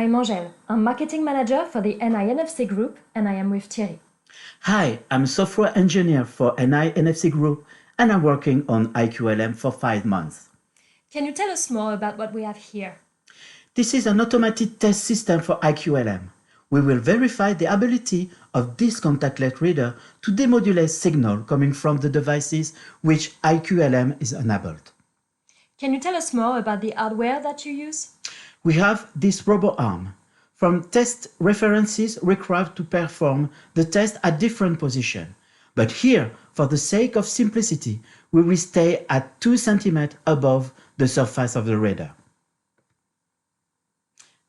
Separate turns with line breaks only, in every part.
I'm Angèle. I'm marketing manager for the NI-NFC group, and I am with Thierry.
Hi, I'm a software engineer for NI-NFC group, and I'm working on IQLM for 5 months.
Can you tell us more about what we have here?
This is an automated test system for IQLM. We will verify the ability of this contactless reader to demodulate signal coming from the devices which IQLM is enabled.
Can you tell us more about the hardware that you use?
We have this robot arm. From test references required to perform the test at different positions. But here, for the sake of simplicity, we will stay at 2 cm above the surface of the reader.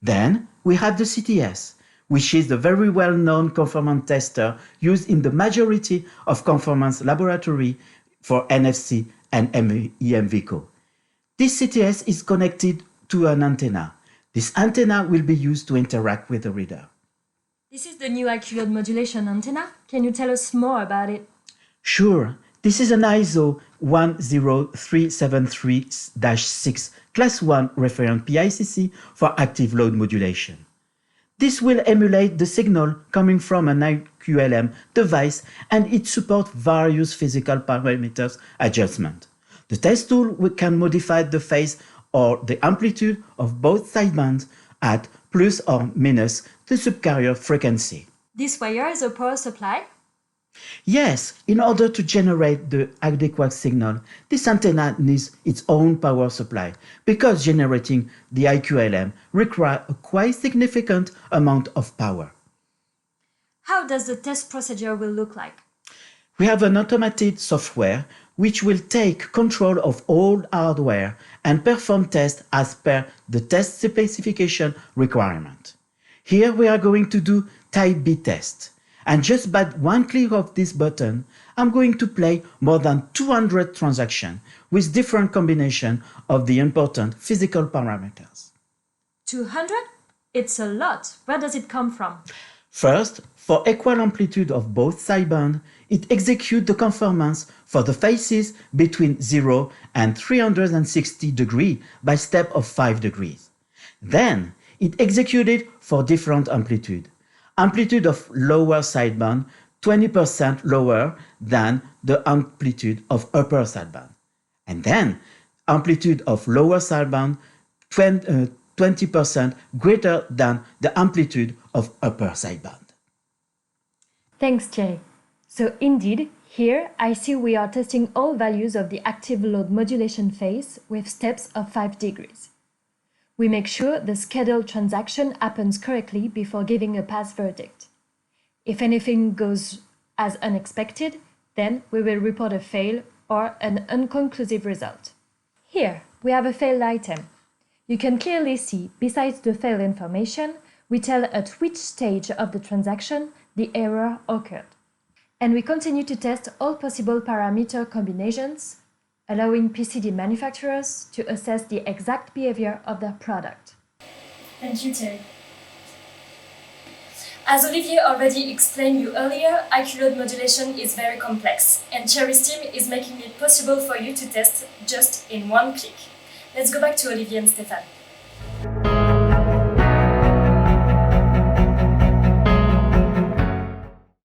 Then we have the CTS, which is the very well-known conformance tester used in the majority of conformance laboratory for NFC and EMVCO. This CTS is connected to an antenna. This antenna will be used to interact with the reader.
This is the new Load Modulation antenna. Can you tell us more about it?
Sure. This is an ISO 10373-6 Class 1 reference PICC for active load modulation. This will emulate the signal coming from an IQLM device, and it supports various physical parameters adjustment. The test tool can modify the phase or the amplitude of both sidebands at plus or minus the subcarrier frequency.
This wire is a power supply?
Yes, in order to generate the adequate signal, this antenna needs its own power supply, because generating the IQLM requires a quite significant amount of power.
How does the test procedure will look like?
We have an automated software which will take control of all hardware and perform tests as per the test specification requirement. Here we are going to do type B test. And just by one click of this button, I'm going to play more than 200 transactions with different combinations of the important physical parameters.
200? It's a lot. Where does it come from?
First, for equal amplitude of both sidebands, it executes the conformance for the phases between 0 and 360 degrees by step of 5 degrees. Then, it executes it for different amplitude. Amplitude of lower sideband 20% lower than the amplitude of upper sideband. And then, amplitude of lower sideband 20% greater than the amplitude of upper sideband.
Thanks, Thierry. So indeed, here I see we are testing all values of the active load modulation phase with steps of 5 degrees. We make sure the scheduled transaction happens correctly before giving a pass verdict. If anything goes as unexpected, then we will report a fail or an unconclusive result. Here, we have a failed item. You can clearly see, besides the failed information, we tell at which stage of the transaction the error occurred. And we continue to test all possible parameter combinations, allowing PCD manufacturers to assess the exact behavior of their product.
Thank you, Thierry. As Olivier already explained you earlier, Load Modulation is very complex, and Thierry's team is making it possible for you to test just in one click. Let's go back to Olivier and Stéphane.